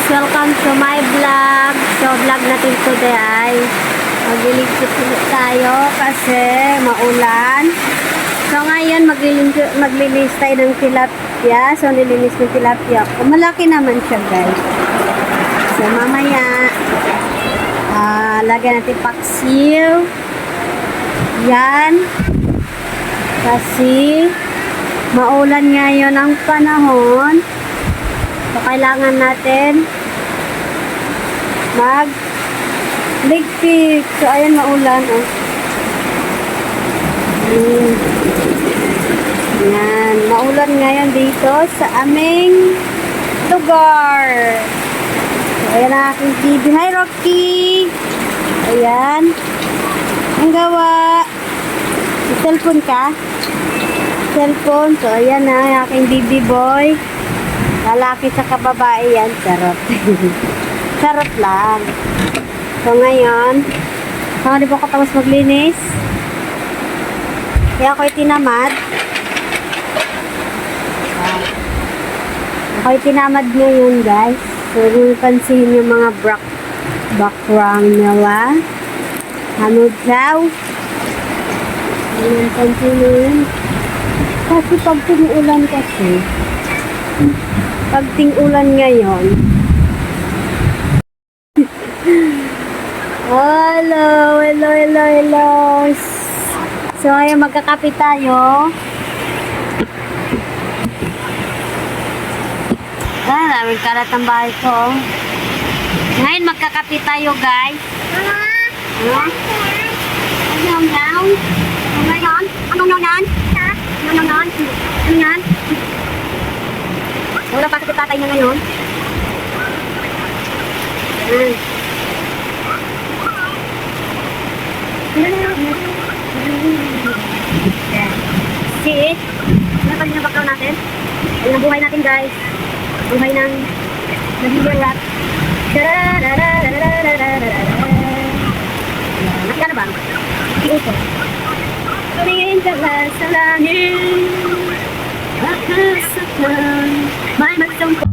Welcome to my vlog. So, vlog natin today ay magliligpit ulit tayo kasi maulan. So, ngayon maglinis tayo ng tilapia. So, nilinis ng tilapia. Malaki naman siya, guys. So, mamaya lagyan natin paksiw. Yan. Kasi maulan ngayon ang panahon. So, kailangan natin ligpit. So, ayan, maulan. Oh. Yan. Maulan ngayon dito sa aming lugar. So, ayan ang aking TV. Hi, Rocky! Ayan. Ang gawa. Cellphone ka? Cellphone. So, ayan na ang aking baby boy. Lalaki sa kababae yan. Charot. Charot lang. So, ngayon, hindi po ako tapos maglinis. Kaya ako'y tinamad. Ako'y tinamad ngayon, guys. So, yung pansin yung mga background nila. Ano daw? Yung pansin yun. Kasi pag tumuulan kasi, pag ting-ulan ngayon. Hello. So, ngayon magkakape tayo. Daming kalat ang bahay ko. Ngayon magkakape tayo, guys. Ano? Ano yan? Wala pa sa tatay niya ngayon. See? Ano pa din ang background natin? Ayun ang buhay natin, guys. Buhay ng nag-i-rap. Nakita na ba? Ito. Tingin ka ba sa langit? Akasakan, may magtungkol